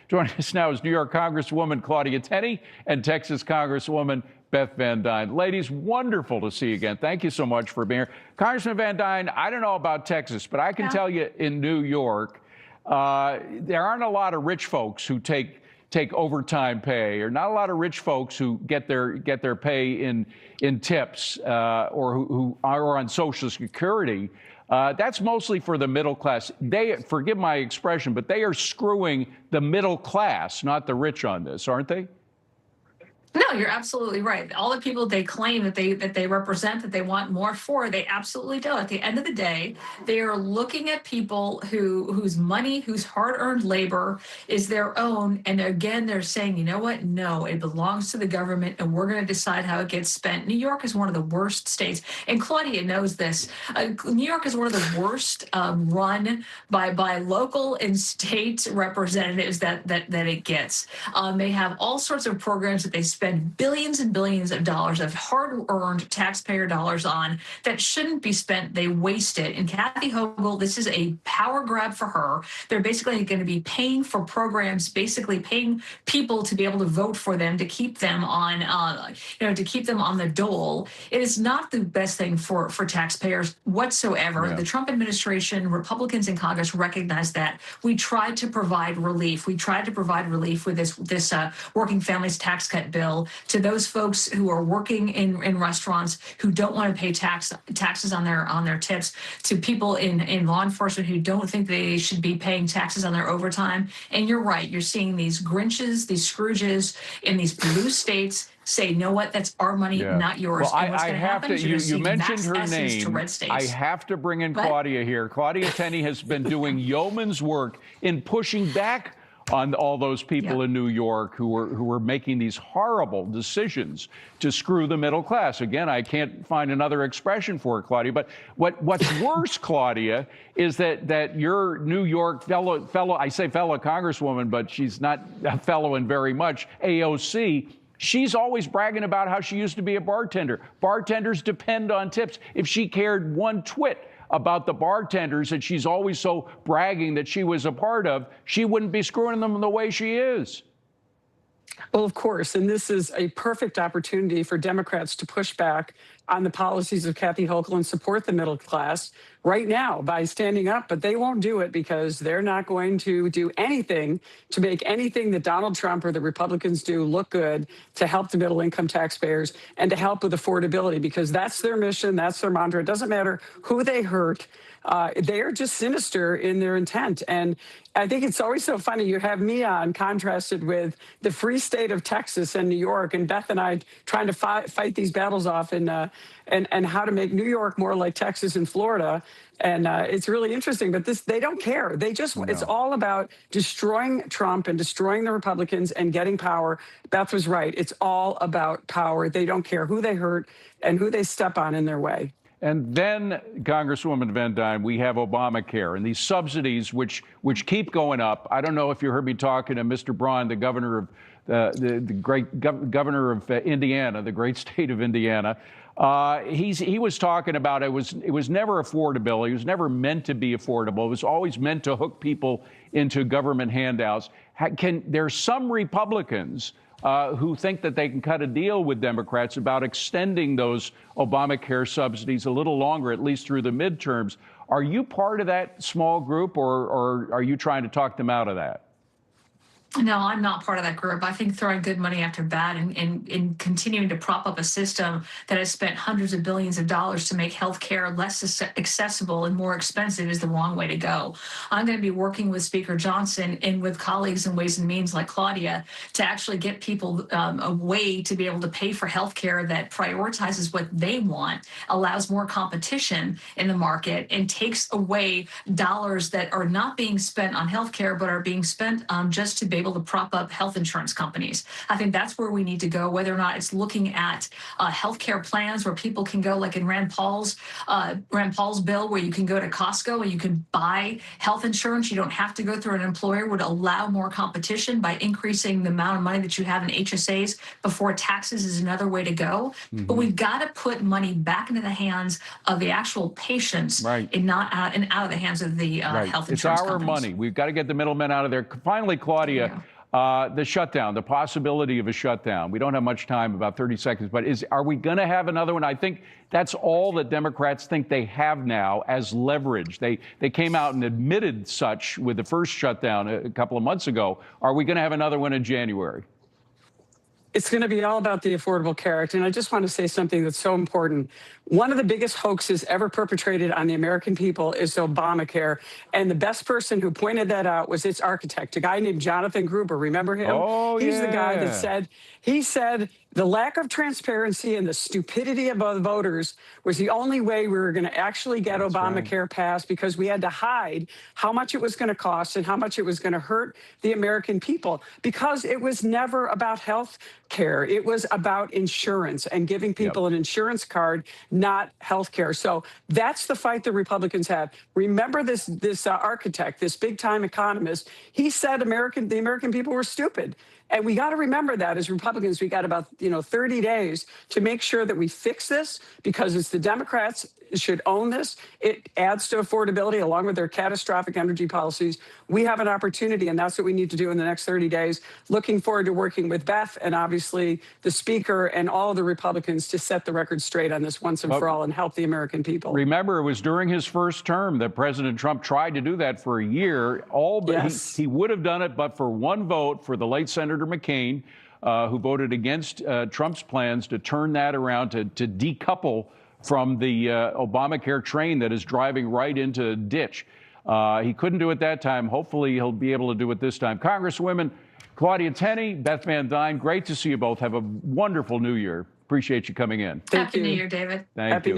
Joining us now is New York Congresswoman Claudia Tenney and Texas Congresswoman Beth Van Duyne. Ladies, wonderful to see you again. Thank you so much for being here. Congressman Van Duyne, I don't know about Texas, but I can tell you in New York, there aren't a lot of rich folks who take overtime pay, or not a lot of rich folks who get their pay in tips or who are on Social Security. That's mostly for the middle class. They, forgive my expression, but they are screwing the middle class, not the rich, on this, aren't they? No, you're absolutely right. All the people they claim that they represent, that they want more for, they absolutely do. At the end of the day, they are looking at people whose money, whose hard-earned labor is their own, and again, they're saying, you know what? No, it belongs to the government, and we're going to decide how it gets spent. New York is one of the worst states, and Claudia knows this. New York is one of the worst run by local and state representatives that it gets. They have all sorts of programs that they spend billions and billions of dollars of hard-earned taxpayer dollars on that shouldn't be spent. They waste it. And Kathy Hochul, this is a power grab for her. They're basically going to be paying for programs, basically paying people to be able to vote for them, to keep them on, to keep them on the dole. It is not the best thing for taxpayers whatsoever. Yeah. The Trump administration, Republicans in Congress recognize that. We tried to provide relief. We tried to provide relief with this working families tax cut bill to those folks who are working in restaurants who don't want to pay taxes on their tips, to people in law enforcement who don't think they should be paying taxes on their overtime. And you're right, you're seeing these Grinches, these Scrooges in these blue states say, you know what, that's our money, not yours. Well, I have to, you mentioned her name. I have to bring in Claudia here. Claudia Tenney has been doing yeoman's work in pushing back on all those people in New York who were making these horrible decisions to screw the middle class. Again, I can't find another expression for it, Claudia. But what's worse, Claudia, is that your New York fellow, I say fellow Congresswoman, but she's not a fellow in very much, AOC, she's always bragging about how she used to be a bartender. Bartenders depend on tips. If she cared one twit about the bartenders that she's always so bragging that she was a part of, she wouldn't be screwing them the way she is. Well, of course, and this is a perfect opportunity for Democrats to push back on the policies of Kathy Hochul and support the middle class right now by standing up, but they won't do it because they're not going to do anything to make anything that Donald Trump or the Republicans do look good to help the middle income taxpayers and to help with affordability, because that's their mission, that's their mantra. It doesn't matter who they hurt. They are just sinister in their intent. And I think it's always so funny. You have me on contrasted with the free state of Texas and New York, and Beth and I trying to fight these battles off and how to make New York more like Texas and Florida. And it's really interesting, but they don't care. They just, it's all about destroying Trump and destroying the Republicans and getting power. Beth was right. It's all about power. They don't care who they hurt and who they step on in their way. And then, Congresswoman Van Duyne, we have Obamacare and these subsidies which keep going up. I don't know if you heard me talking to Mr. Braun, the governor of the great governor of Indiana, the great state of Indiana. He was talking about it was never affordable. It was never meant to be affordable. It was always meant to hook people into government handouts. There's some Republicans who think that they can cut a deal with Democrats about extending those Obamacare subsidies a little longer, at least through the midterms. Are you part of that small group, or are you trying to talk them out of that? No, I'm not part of that group. I think throwing good money after bad and continuing to prop up a system that has spent hundreds of billions of dollars to make health care less accessible and more expensive is the wrong way to go. I'm going to be working with Speaker Johnson and with colleagues in Ways and Means like Claudia to actually get people a way to be able to pay for health care that prioritizes what they want, allows more competition in the market, and takes away dollars that are not being spent on health care but are being spent just to be able to prop up health insurance companies. I think that's where we need to go, whether or not it's looking at healthcare plans where people can go, like in Rand Paul's bill, where you can go to Costco and you can buy health insurance. You don't have to go through an employer, would allow more competition by increasing the amount of money that you have in HSAs before taxes is another way to go. Mm-hmm. But we've got to put money back into the hands of the actual patients and not out of the hands of the health insurance companies. It's our money. We've got to get the middlemen out of there. Finally, Claudia, The shutdown, the possibility of a shutdown. We don't have much time, about 30 seconds, but are we going to have another one? I think that's all that Democrats think they have now as leverage. They came out and admitted such with the first shutdown a couple of months ago. Are we going to have another one in January? It's going to be all about the Affordable Care Act. And I just want to say something that's so important. One of the biggest hoaxes ever perpetrated on the American people is Obamacare. And the best person who pointed that out was its architect, a guy named Jonathan Gruber. Remember him? Oh, He's the guy yeah. that said the lack of transparency and the stupidity of the voters was the only way we were going to actually get Obamacare passed, because we had to hide how much it was going to cost and how much it was going to hurt the American people, because it was never about health care. It was about insurance and giving people an insurance card, not health care. So that's the fight the Republicans have. Remember this architect, this big time economist, he said the American people were stupid. And we got to remember that as Republicans, we got about 30 days to make sure that we fix this, because it's the Democrats should own this. It adds to affordability along with their catastrophic energy policies. We have an opportunity, and that's what we need to do in the next 30 days. Looking forward to working with Beth and obviously the Speaker and all of the Republicans to set the record straight on this once and for all and help the American people. Remember, it was during his first term that President Trump tried to do that for a year. He would have done it, but for one vote for the late Senator McCain, who voted against Trump's plans to turn that around, to decouple from the Obamacare train that is driving right into a ditch. He couldn't do it that time. Hopefully, he'll be able to do it this time. Congresswomen Claudia Tenney, Beth Van Dyne, great to see you both. Have a wonderful New Year. Appreciate you coming in. Happy New Year, David. Thank you.